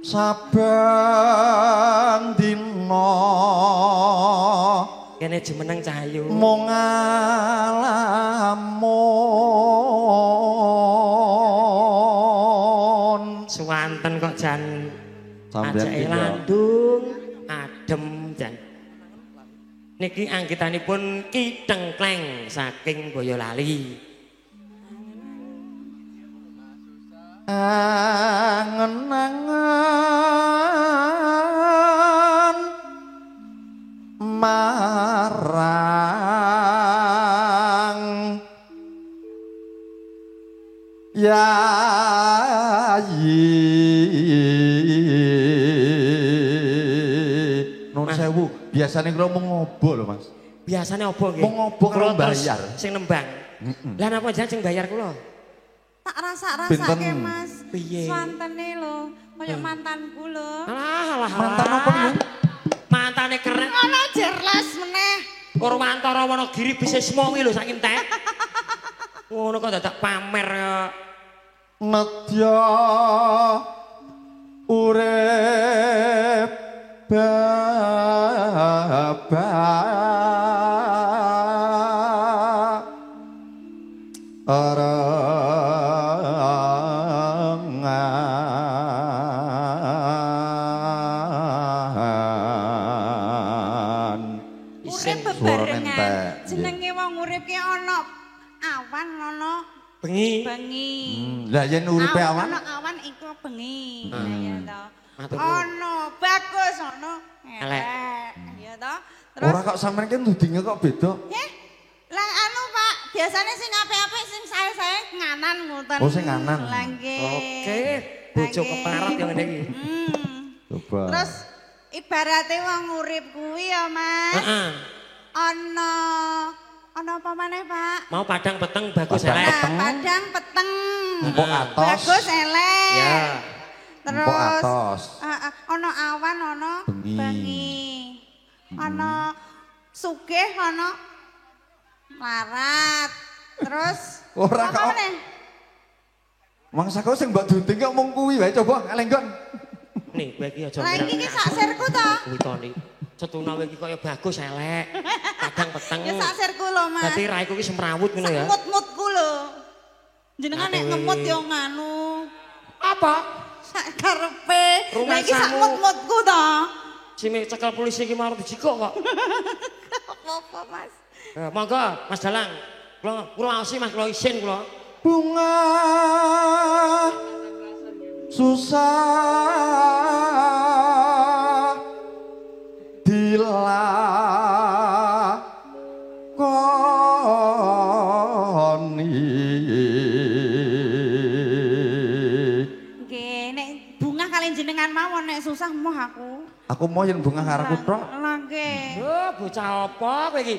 saben dina kene jumeneng Cahayu mung ngalamun suwanten kok jan sampeyan landung adem jan niki anggitanipun Ki Tengkleng saking Boyolali angen-angen marang yayi nun sewu biasanya kula mau ngobo lho Mas biasanya opo nggih mau ngobo kalau bayar sing nembang lah napa jan sing bayar kula tak rasa-rasake Mas piye swantene lho koyo mantanku lho alah mantan apa lho mantane keren ana jerlas meneh Purwantara Wonogiri bisnis mowi lho saking teh ngono kok dadak pamer nedya urip bebarengan jenenge wong urip ki ana awan ana bengi lah yen uripe awan ana awan iku bengi ya to ana bagus ana elek ya to terus ora kok sampean ki ndudinge kok beda lah anu Pak biasanya sing apik-apik sing sae-sae nganan ngoten oh sing nganan lah nggih oke bojo keparat yang ngene iki coba terus ibarate wong urip kuwi ya Mas heeh ana apa maneh Pak mau padang peteng bagus elek padang peteng empuk atos bagus elek ya empuk terus atos ana awan ana bengi ana sugih ana larat terus ora kok mangsa kok sing mbok duding kok mung kuwi wae coba elenggon nih kowe iki aja lah iki sak sirku to kuwi to nih cetuna kowe iki kaya bagus elek padang peteng ya sak sirku lho Mas dadi raiku ki semrawut ngono ya mut-mutku lho jenengan nek ngemut yo nganu apa sak karepe rumah iki sak samu mut-mutku to sing cekel polisi iki mau dijikok kok apa Mas monggo Mas Dalang kula aosi Mas kula isin kula bunga susah dilakoni nggih nek bunga kalian jenengan mawon nek susah moh aku mau yen bunga karo tok lah nggih oh bocah apa kowe iki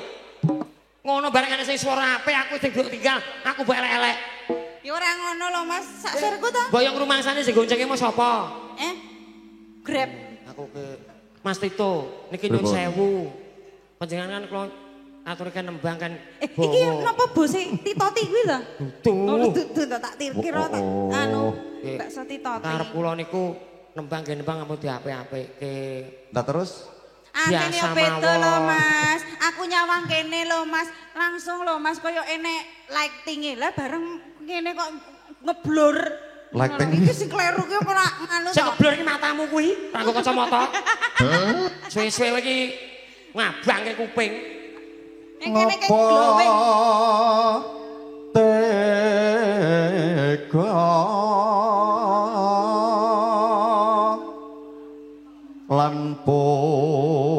ngono bareng ana sing swara apik aku sing tinggal aku mbok elek-elek ya ora ngono lho Mas sak sirku to boyong rumangsane sing goncenge mau sapa Grab aku ke Mas Tito niki nyuwun sewu panjenengan kan kula aturke nembang kan iki napa bose Titoti kuwi lho dudu tak kira tak anu bakso Titoti karep kula niku nembang ampun diapik-apikke lah terus kene yo beda lho Mas aku nyawang kene lho Mas langsung lho Mas koyo enek lighting-e lah bareng kene kok ngeblur lighting iki sing kleru ki ora anu to sing ngeblur iki matamu kuwi kanggo kacamata suwe-suwe iki ngabangke kuping kene kene glowing tega lan pun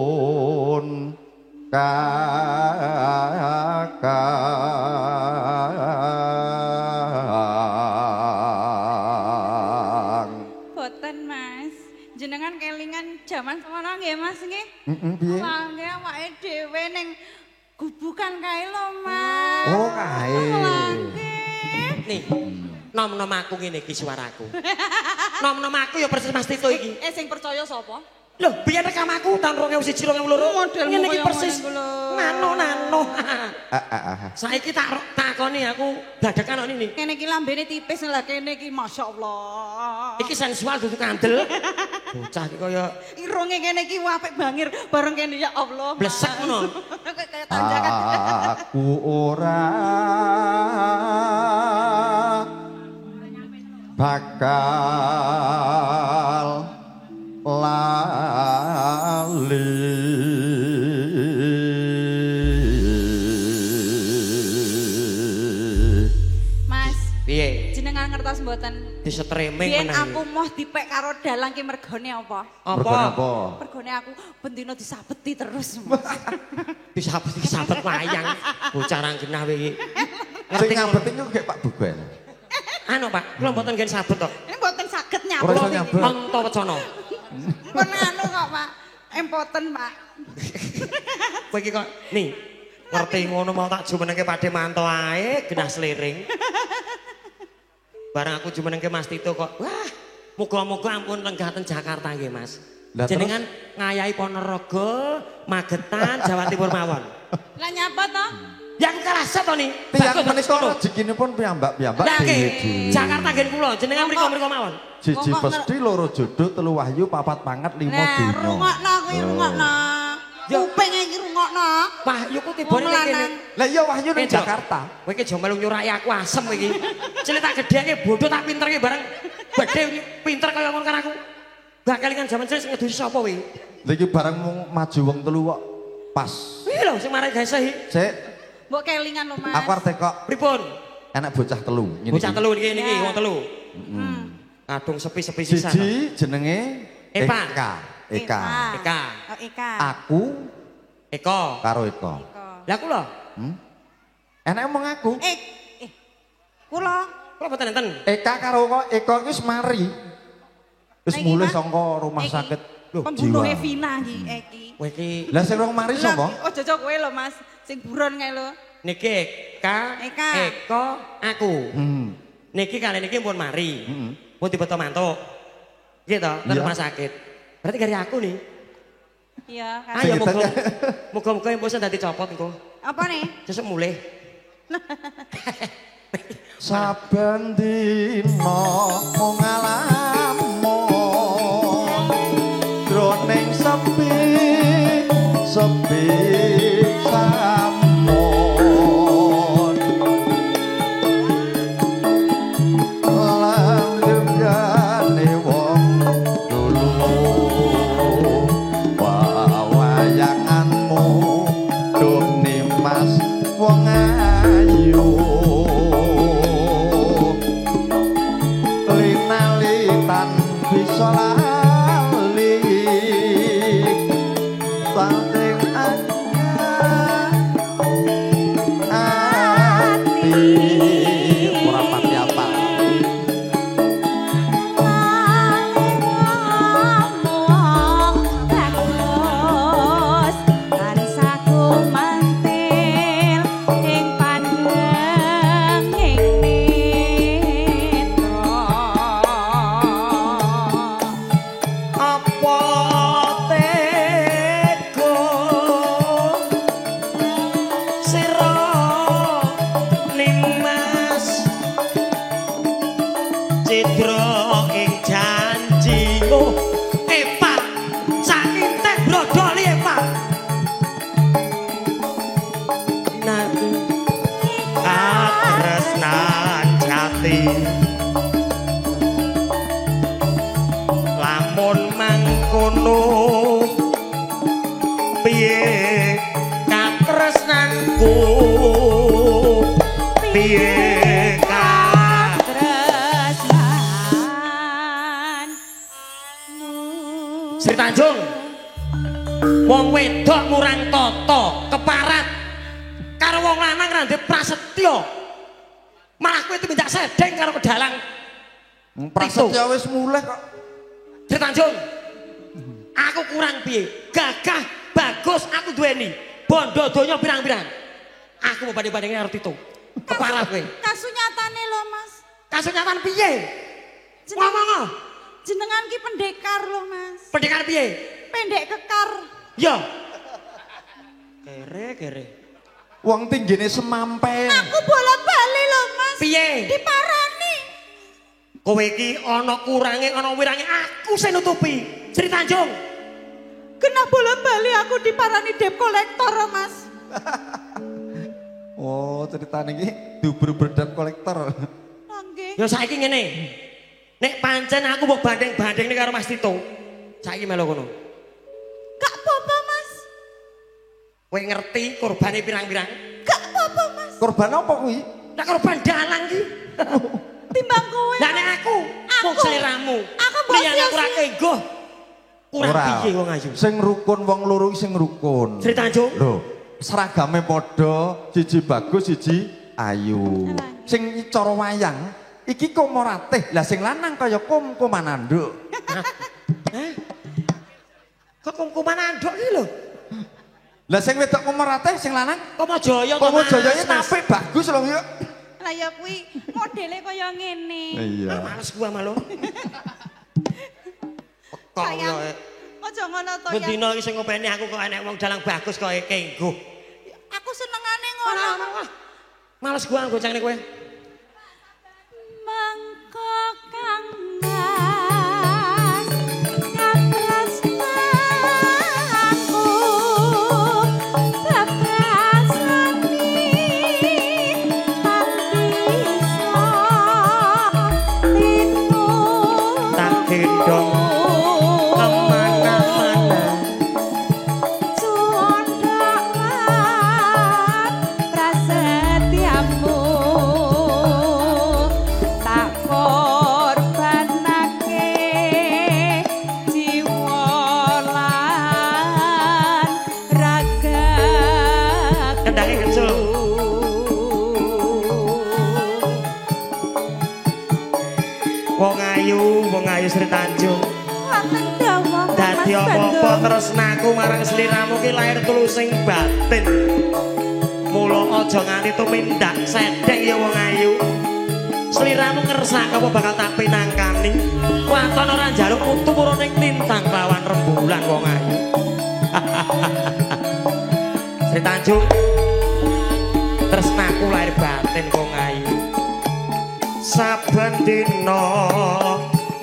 kakang boten Mas jenengan kelingan jaman semono nggih Mas nggih piye lah nggih awake dhewe ning gubukan kae lho Mas oh kae nih nom-nom aku ngene iki suaraku nom-nom aku ya persis Mas Tito iki sing percaya sapa lho biyen rekam aku tahun 2001 2002 ngene iki persis nano saiki tak takoni aku dadakan kok ini. Kene iki lambene tipis lah kene iki masyaallah. Iki sensual dudu kandel. Bocah iki kaya Irunge kene iki apik bangir bareng kene ya Allah. blesek ngono. Kayak tanjakan. Aku ora bakal lali. Mas, Piye? jenengan ngertos mboten? Di streaming Biyen meneh. aku moh dipek karo dalang ki mergone apa? Mergone Apa? apa? Mergone aku bendina disabeti terus. Mas. Disabet wayang. Bocah rang genah iki. Sing ngabet iku kayak Pak Buben. Anu Pak, kula mboten ngen sabet kok. Ini mboten saged Ora nyabut. iso iki. nyabut. Onto wecana. Pun anu kok, Pak. Empoten, Pak. Kowe iki kok nih ngerti ngono mau tak jumenengke Pakde Manto ae genah sliring. Barang aku jumenengke Mas Tito kok. Wah, muga-muga ampun lenggah ten Jakarta nggih, Mas. Lah, Jenengan ngayahi Ponorogo, Magetan, Jawa Timur mawon. Lah nyapa to? Ya aku kalah set to nih. Tiang Bagus, menika ngono. rezekinipun piyambak-piyambak Lah nggih, dhewe-dhewe. Jakarta nggih kula, jenengan mriko-mriko mawon. Siji Kok pesti, loro jodoh, telu wahyu, papat pangat, limo Nah, donya. rungokno kuwi rungokno. Yo. Kuping iki rungokno. Wah, yo ku tibone Wong ning kene. lanang. Lah iya wahyu ning Edok. Jakarta. Kowe iki aja melu nyuraki aku asem kowe iki. Cilik tak gedheke bodoh tak pinterke bareng. Gedhe pinter kaya ngono kan aku. Gak kelingan jaman cilik sing ngedusi sapa kowe? Lha iki barang mung maju wong telu kok pas. Piye lho sing marai gawe sehi? Sik, Mbok kelingan lho, Mas. aku arep tekok Pripun? anak bocah telu. ngene Bocah iki. telu niki Ya. wong telu. Kadung sepi-sepi sisan. to. Siji jenenge Eva. Eka. Eka. Oh, Eka. Aku Eko. karo Eka. Lah kula, Enak omong aku. Eh, kula kula mboten enten. Eka karo kok Eka iki wis mari. Wis Lah iki, mulih Mas. saka rumah Iki. sakit pembunuh jiwa. Vina iki. Kowe iki Lah sing rong mari sapa? Ojo ojo kowe lho, Mas. Sing buron kae lho. niki Eka, Eka. Eko, aku. Hmm. Niki kali niki pun mari. Heeh. Pun dibeto mantuk. Gitu, ke Iya. rumah sakit. Berarti dari aku nih. Iya, kan. Ayo Kita- muga-muga yang bosan dadi copot engko. Apa nih? Sesuk mulih. Saben dina mung ngalamun jroning sepi sepi sampun langgengane wong dulu wawayanganmu duh nimas wong ayu linalitan bisa lali saking ati ora pati apa Apa teko sira nimas cidra ing janjimu Epa saking teh brodol Epa nanti katresnan jati lamun mangkono piye katresnanku piye Sri Tanjung wong wedok murang tata keparat karo wong lanang ra ndek prasetya malah kowe tumindak sedeng karo kedalang prasetya wis mulih kok Sri Tanjung, aku kurang piye? Gagah, bagus, aku duweni. Bondo donya pirang-pirang. Aku mau banding-bandingin karo Tito. Kepala kowe. Kasunyatane lho, Mas. Kasunyataan piye? Ngomong. Jenengan ki pendekar lho, Mas. Pendekar piye? Pendek kekar. Yo. Kere. Wong tinggine semampe. Aku bolak-balik lho, Mas. Piye? Diparani. Kowe iki ana kurange ana wirange aku sing nutupi. Sri Tanjung. Kena bolak-balik aku diparani debt collector, Mas. Oh, ceritane iki diuber-uber debt collector. Nggih. Ya saiki ngene. Nek pancen aku mbok banding-bandingne karo Mas Tito. Saiki melu kono. Gak apa-apa, Mas. Kowe ngerti korbane pirang-pirang? Gak apa-apa, Mas. Korban apa kuwi? Nek korban dalang ki. Timbang kowe. Lah nek aku mung seliramu. Aku mbok Liyane aku ora kenggo. Kurang piye wong ayu. Sing rukun wong loro iki sing rukun. Sri Tanjung. Lho, seragame padha, siji bagus, siji ayu. Sing cara wayang iki komoratih. Lah sing lanang kaya kum-kuman anduk. Kok kumkuman anduk iki lho. Lah sing wedok komoratih, sing lanang Komo Jaya Komo Jayane apik bagus lho yuk. Lah ya kuwi modele kaya ngene. Iya. Males gua malu. Kok Sayang. ya. Aja ngono to ya. Bendina iki sing ngopeni aku kok enek wong dalang bagus kok kenggo. Aku senengane ngono. Males gua gocangne kowe. Mangko Kang Mas kaprasnaku kaprasani bisa tinu Tak gendong kemana-mana. Condaklah prasetyamu tak korbanake jiwa lan raga Kendangnya kecil. Wong ayu Sri Tanjung. wonten dawuh Dadi apa-apa tresnaku marang sliramu ki lair tulusing batin. Mula aja nganti tumindak sedheng ya wong ayu. Sliramu ngersak apa bakal tak pinangkani. Waton ora njaluk putu murung ning tintang lawan rembulan wong ayu. Sri Tanjung. Tresnaku lair batin wong ayu. Saben dina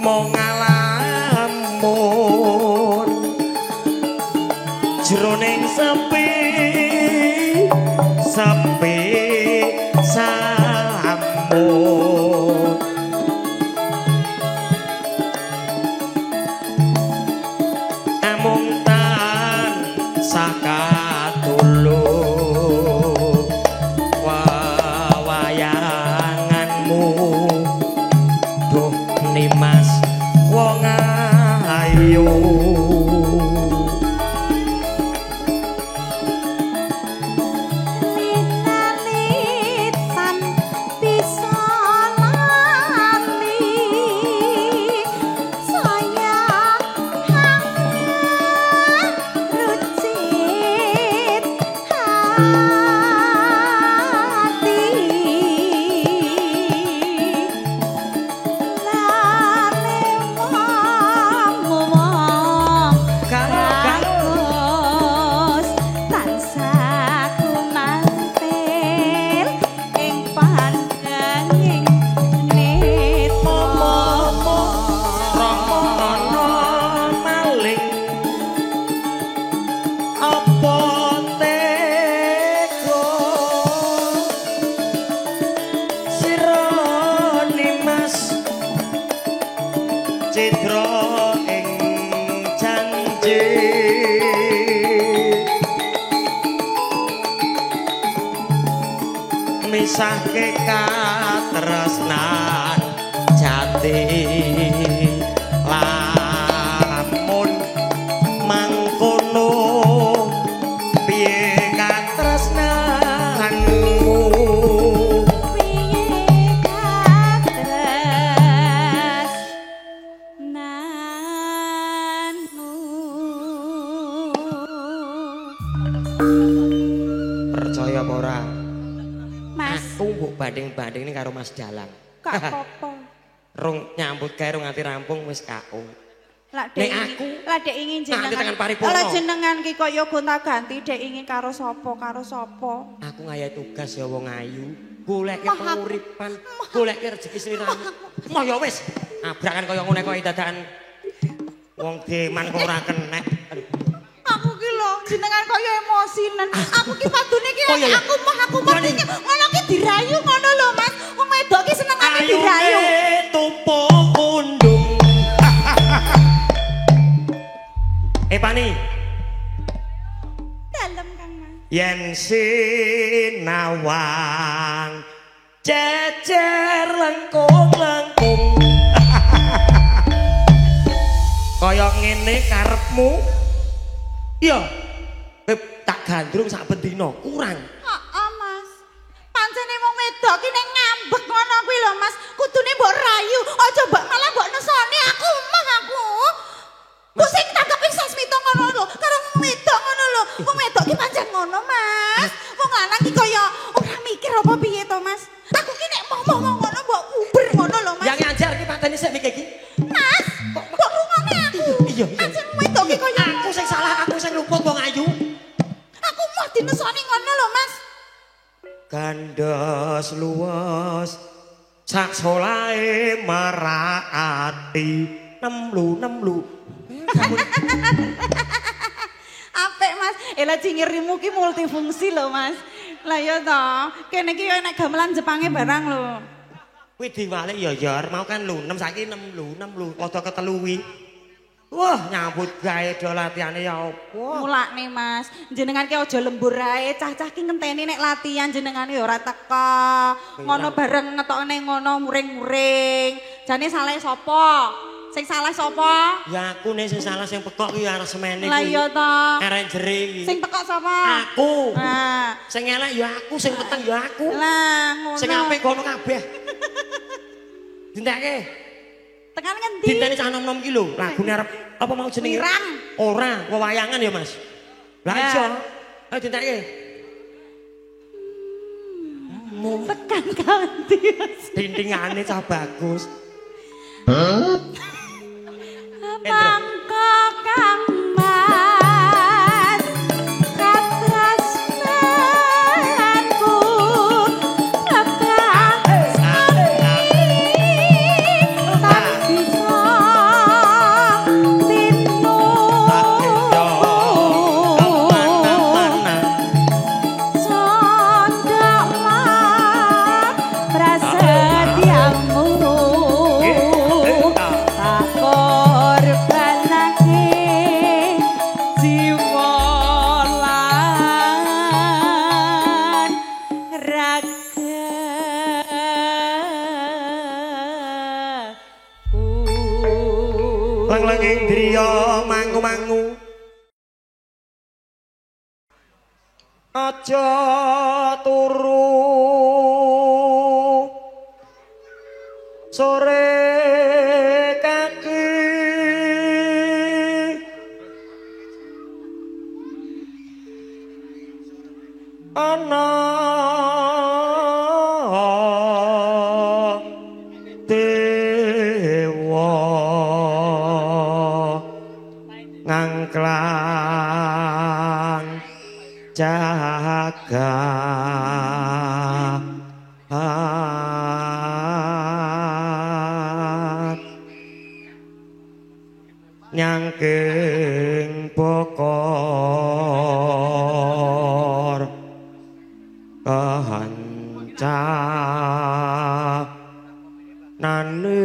mung ngalamun jroning sepi samun amung tansah katulung wayanganmu duh nimas wong ayu. Linalitan bisa lali sayang hangat rucit hati lale wong rakus tansah kumantil ing pandanging netra Romono maling apa tega sira nimas cidra ing janji misahke katresnan jati lamun mangkono piye katresnanmu piye katres nanmu percaya apa ora Mas aku mbok banding-banding ini karo Mas Dalang gak apa-apa rung nyambut gawe rung nganti rampung wis KO Nek aku lah dek ingin nanti jenengan tekan paripurna. lah jenengan ki kaya gonta-ganti dek ingin karo sapa Aku ngayahi tugas ya wong ayu. Goleke penguripan, goleke rezeki sliramu. Moh ya wis. Abrakan kaya ngene kok dadakan wong deman kok ora kenek. Aduh. aku ki lho jenengan kaya emosinan aku ki padune ki Oh, iya, iya. aku mah iki ngono ki dirayu ngono lho Mas wong wedok ki senengane dirayu Tumpuk undung. Pani. dalem Kang Mas Yen sinawang cecer lengkung-lengkung. Kaya ngene karepmu. Iya. Tak gandrung sak bendina kurang. Heeh Mas pancene wong wedok ki nek ngambek ngono kuwi lho Mas kudune mbok rayu aja mbok malah mbok nesoni aku mah aku pusing tangkepi sasmita ngono lho karo wong wedok ngono lho wong wedok ki pancen ngono Mas wong lanang ki kaya ora mikir apa piye to Mas aku ki nek mau ngono mbok uber ngono lho Mas Yang ngajar ki pateni sik mikir ki. Mas kok rungone aku Iya. pancen wong wedok ki kaya Aku sing salah, aku sing luput wong ayu. aku mau dinesoni ngono lho Mas Gandos luwes sak solahe maraati nemlu. Apik Mas, elah cingirimu ki multifungsi lho Mas. Lah ya toh, kene ki yo nek gamelan Jepange barang lho. Kuwi diwalik ya Yor, mau kan lunem saiki nemlu, padha ketelu kuwi. Wah, nyambut gawe do latihane ya apa? Mulakne Mas, jenengan ki aja lembur ae, cah-cah ki ngenteni nek latihan jenengan yo ora teka. Ngono bareng ngetokne ngono muring-muring. Jane salah sapa? Sing salah sapa? Ya aku nih sing salah sing pekok ki arep semene kuwi. Lah iya toh. Arranjere iki. Sing pekok sapa? Aku. Nah, Sing elek ya aku, sing peteng ya aku. lah ngono. Sing apik kono kabeh. Dintekke. Tekan ngendi? Dinteni cah nom-nom ki lho, lagune arep apa mau jenenge? Wirang. Ora, wewayangan ya, Mas. Lah Ya. iso. Ayo dintekke. Tekan kanthi Mas. Dindingane cah bagus. Mangka Kang Mas katresnanku lebah tak bisa tinu sondaklah prasetyamu tak korbanake jiwa lan ragaku Lang-langing driya mangu-mangu. Aja turu sore kaki ana dewa ngangklang jaga nyangking bokor kahanca nane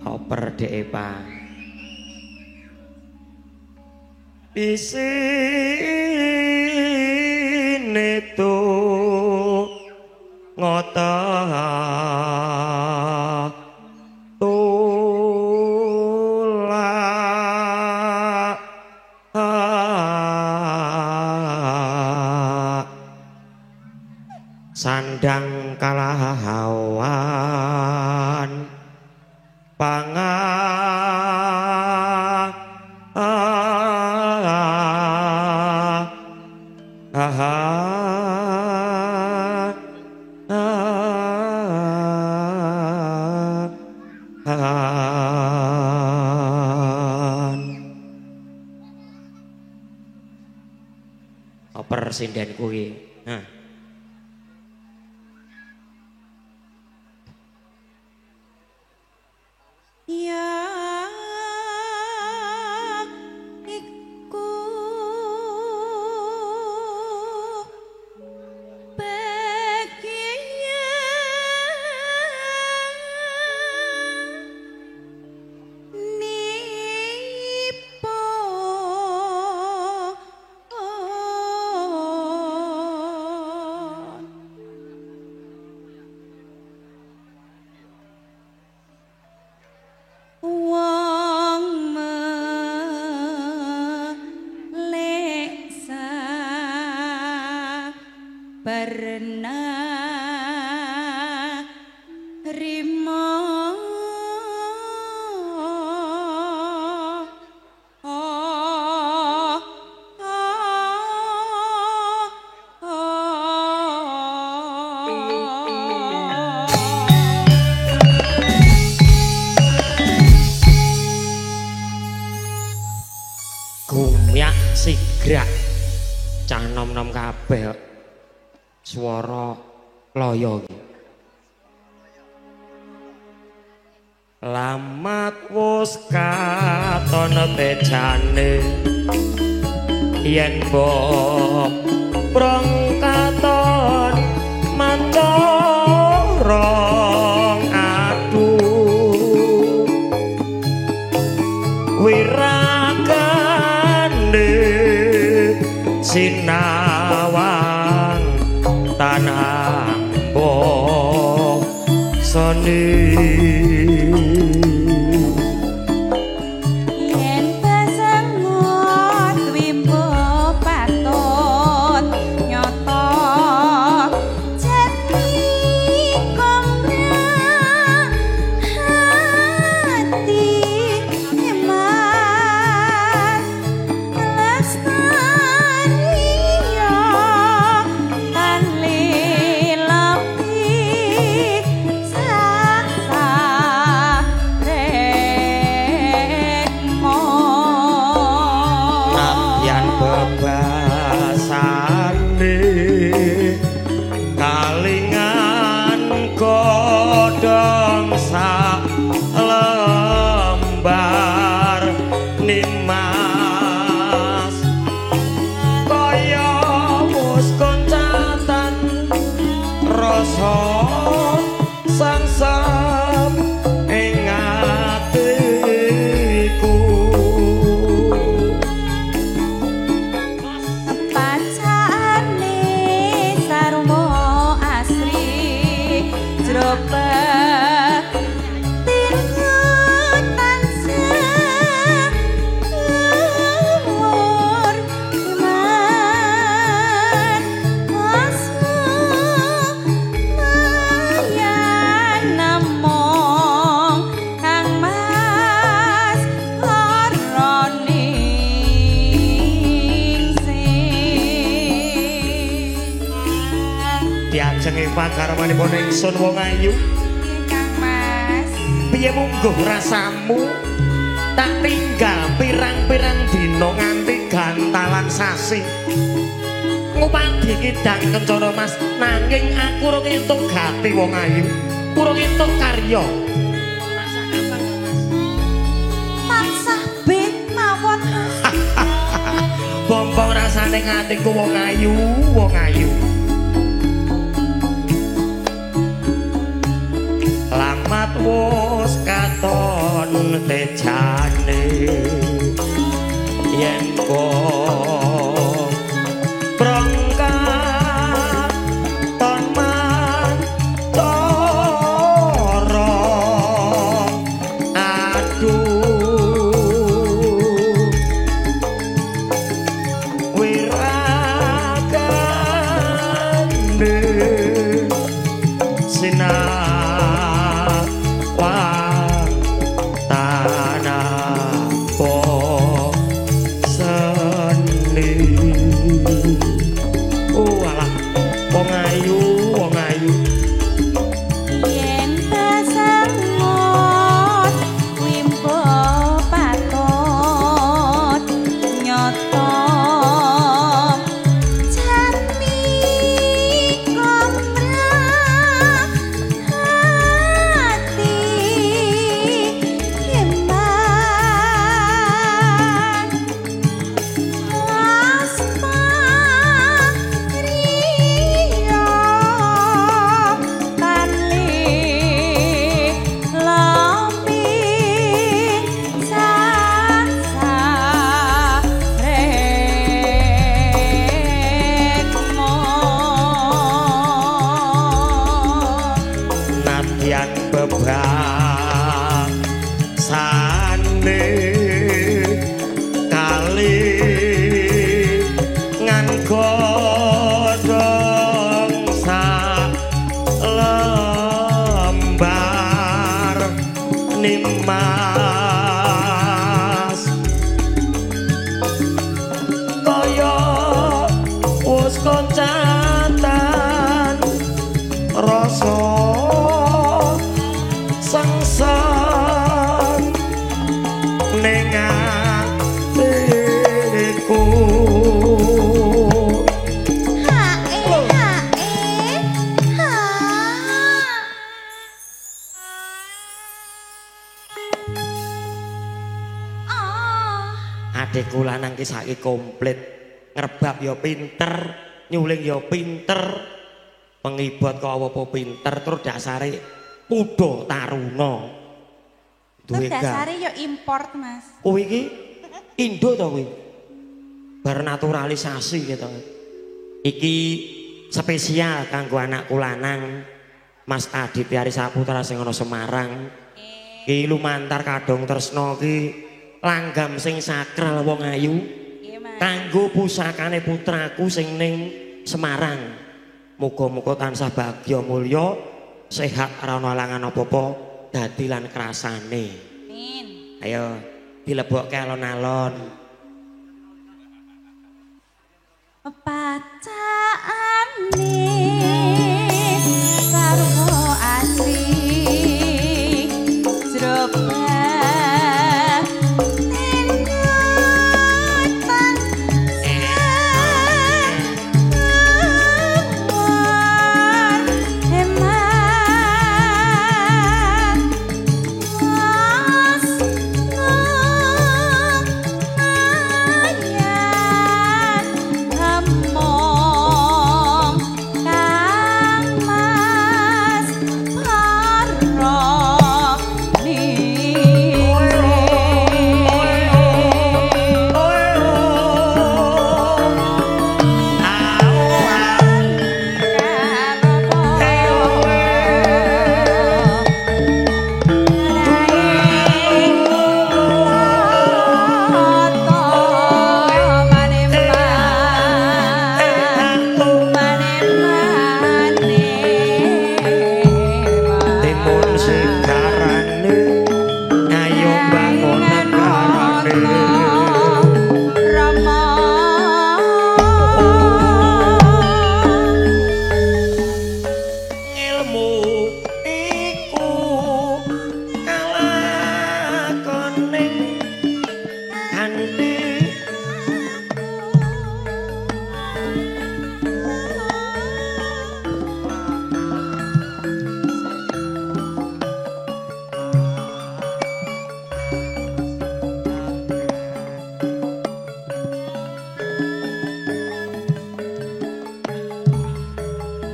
Hopper dek Pak. Isine tu ngota tula sandang kalah awan persinden kuwi. Nah. Ya iku pernah rimo Gumyak sigrak cah nom-nom kabeh swara laya iki. Lamat wus katon tejane yen mbok prong katon mancorong aduh wirakane sinawang tanah mbok soni pangkarmanipun ingsun wong ayu. Kang Mas. Piye mungguh rasamu tak tinggal pirang-pirang dina nganti gantalan sasi. Ngupadi kidang kencana Mas, nanging aku urung entuk gati wong ayu. Urung entuk karya. Tansah ben mawon. Bombong rasane ngatiku wong ayu, wong ayu. Lamat wus katon tejane yen kok prangkat ton mantara aduh wirakane sinar Adekku lanang ki saiki komplit, ngrebab ya pinter, nyuling ya pinter, pengibot kok apa pinter, terus dasare pudha taruna. Terus dasare ya import, Mas. Kuwi iki Indo to kuwi. Bar naturalisasi gitu. Iki spesial kanggo anakku lanang, Mas Aditya Saputra sing ana Semarang. Ki lumantar kadung tresna ki langgam sing sakral wong ayu kanggo pusakane putraku sing ning Semarang. Muga-muga tansah bagya mulya, sehat ora ana alangan apa-apa, dadi lan krasane. Amin. Ayo dilebokke alon-alon. Pacaane sarwa asri jroba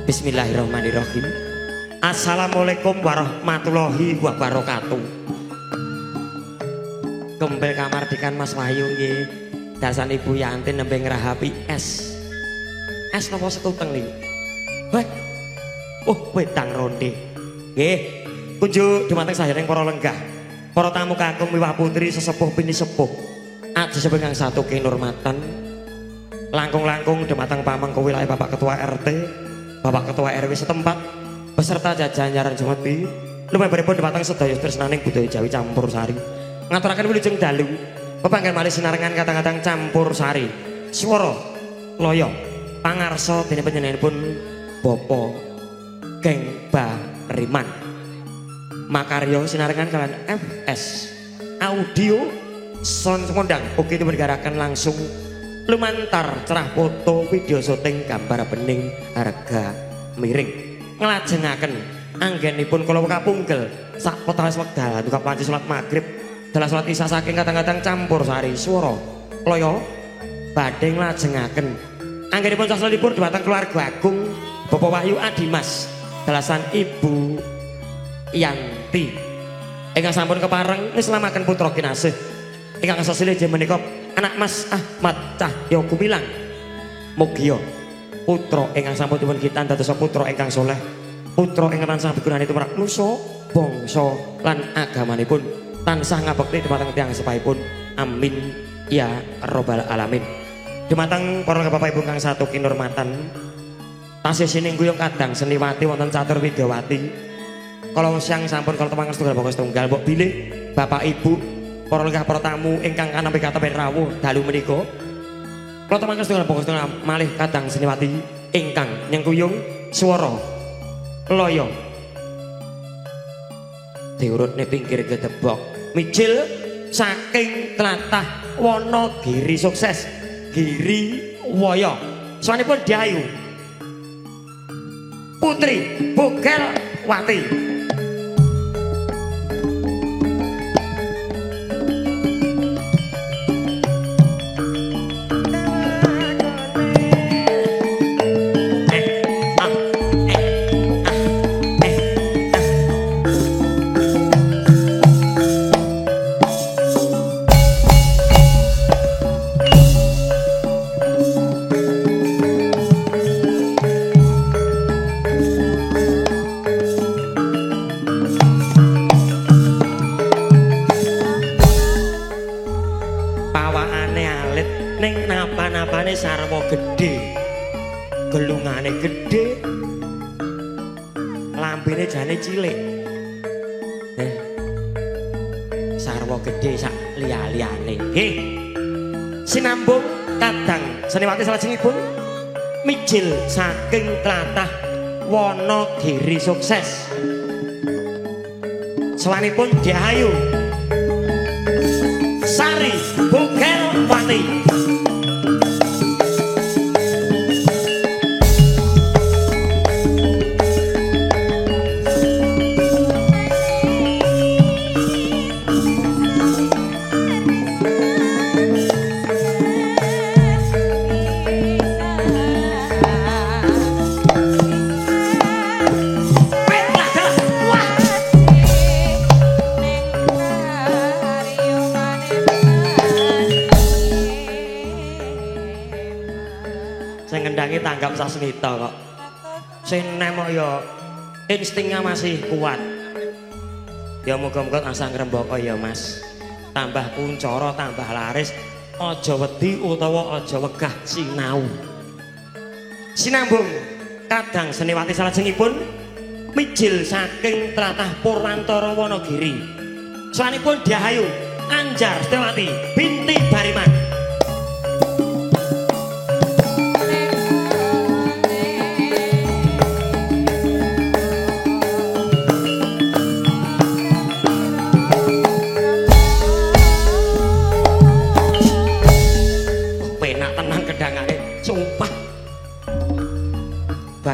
Bismillahirrahmanirrahim. Assalamualaikum warahmatullahi wabarakatuh. Gembel kamardikan Mas Wahyu nggih. Dasan Ibu Yanti nembe ngrahapi es. Es napa setuteng niku? Wah. Oh, wedang ronde. Nggih. Kunjuk dumateng sadereng para lenggah. Para tamu kakung miwah putri sesepuh pini sepuh. Aji sepengang satu kinurmatan. Langkung-langkung dumateng pamangku wilayah Bapak Ketua RT, Bapak Ketua RW setempat, beserta jajaran Jumati lumebaripun dhumateng sedaya tresnaning budaya Jawi campur sari ngaturaken wilujeng dalu pepanggen malih sinarengan kadang-kadang campur sari swara loya pangarsa dene panjenenganipun Bapak Geng Bariman makarya sinarengan kalian FS audio sound kondang ugi dibergarakan langsung lumantar cerah foto video syuting gambar bening harga miring nglajengaken anggenipun kula kapungkel sak potales wekdal duka panci salat magrib dalah salat isya saking kadang-kadang campur sari swara loya badhe nglajengaken anggenipun sasalipun dhumateng keluarga agung Bapak Wahyu Adimas dalasan Ibu Yanti ingkang sampun kepareng nislamakaken putra kinasih ingkang sasilih menika anak Mas Ahmad Cahyo Gumilang mugia putra ingkang sampun dipun kitan dados putra ingkang saleh putra ingkang tansah begunani tumrap nusa bangsa lan agamanipun tansah ngabekti dhumateng tiyang sepaipun amin ya rabbal alamin dhumateng para bapak ibu kang satu kinurmatan tasih sining guyung kadang seniwati wonten catur widyawati kala siang sampun kala temang setunggal pokok setunggal mbok bilih bapak ibu para lenggah para tamu ingkang kanampi katepen rawuh dalu menika kula temang setunggal pokok setunggal malih kadang seniwati ingkang nyengkuyung swara loya diurutne pinggir gedebok mijil saking tlatah Wonogiri sukses Giri Waya sawanipun Dayu Putri Bogel Wati sarwa gede gelungane gede lambene jane cilik sarwa gede sak liya-liyane nggih sinambung kadang seniwati salajengipun mijil saking tlatah Wonogiri sukses sawanipun Diayu Sari Bogel Wati tanggap sasmita kok sing nemok ya instingnya masih kuat ya muga-muga tansah ngrembaka ya Mas tambah kuncara tambah laris aja wedi utawa aja wegah sinau sinambung kadang seniwati salajengipun mijil saking tlatah Purwantara Wonogiri sawanipun Dahayu Anjar Setiawati binti Bariman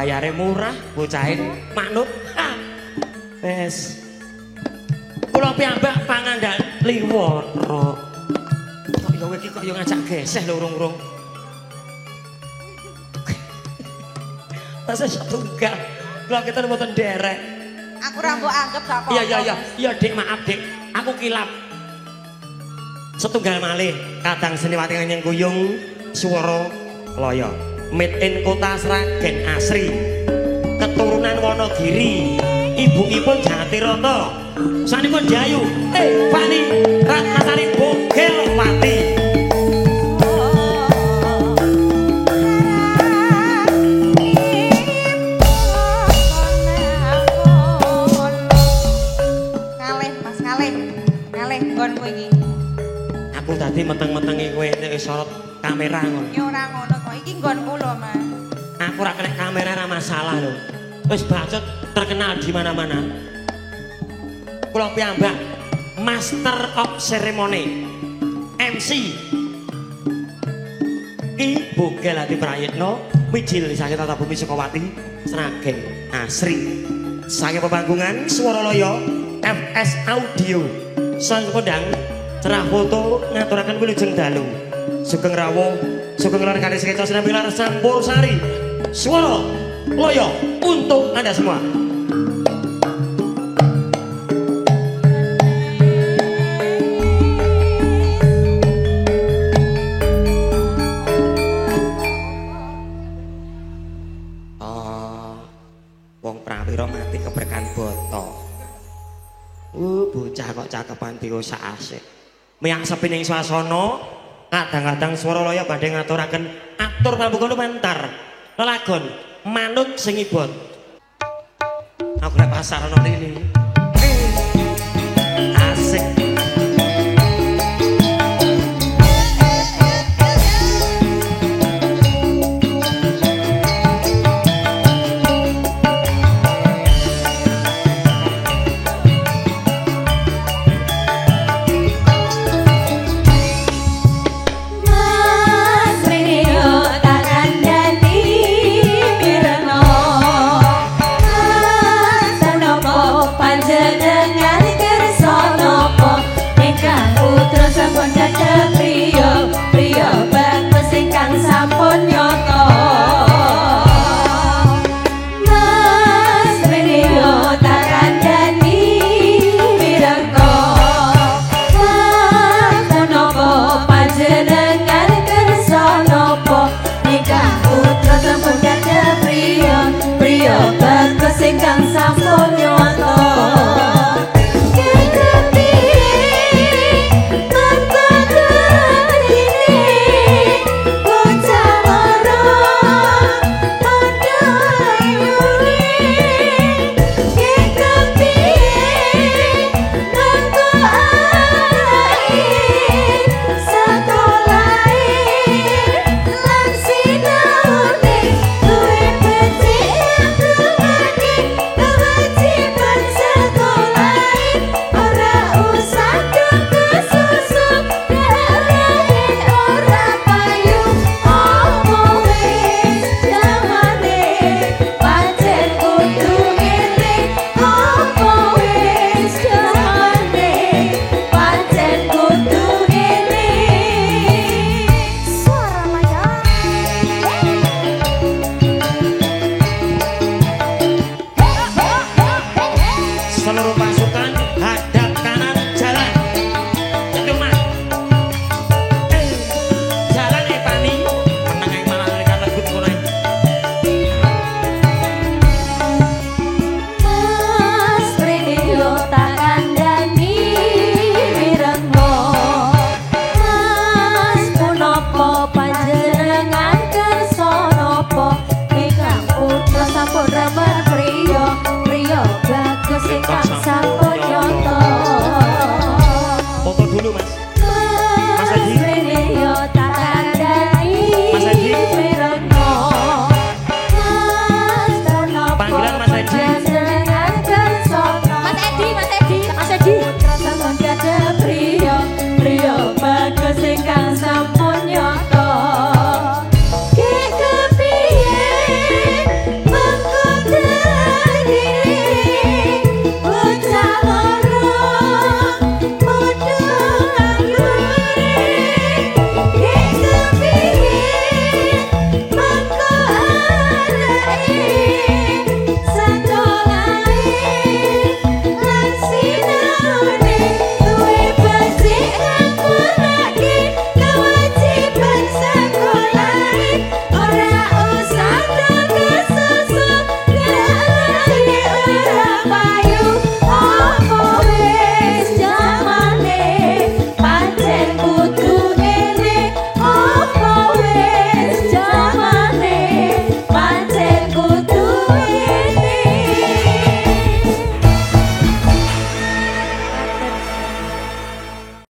bayare murah bocahin manut wes kula piyambak pangandhak liwara kok yo iki kok yo ngajak geseh lho urung-urung tasih setunggal kula kita mboten derek aku ra mbok anggap gak apa-apa iya Dik maaf Dik aku kilap setunggal malih kadang seniwati nyeng kuyung swara loya made in Kota Sragen Asri keturunan Wonogiri ibuipun Jatirata sanipun Dayu Fani Ratnasari Bogel Wati nggonmu iki. Aku tadi meteng-metengi kowe nek sorot kamera ngono. Ya ora ngono kok. Iki nggonku lho, Mas. Aku ora kena kamera ora masalah lho. Wis bacot terkenal di mana-mana. Kula piyambak Master of Ceremony. MC. Ki Bogel Ati Prayitno, Mijil Sakit Tata Bumi Sukawati, Sragen Asri. Saking pepanggungan Swara Loyo, FS Audio. Sang kondang cerah foto ngaturaken wilujeng dalu. Sugeng rawuh, sugeng rekan sekeca sinambilar Sampur Sari. Swara Loyo untuk Anda semua. Wong prawira mati keberkan boto. Bocah kok cakepan diosa asik. Miyak sepining swasana, kadang-kadang Swara Loyo badhe ngaturaken atur pambuka lumantar. Lelagon manut sing ibot. Aku nek pasar ana rene. Asik. Seluruh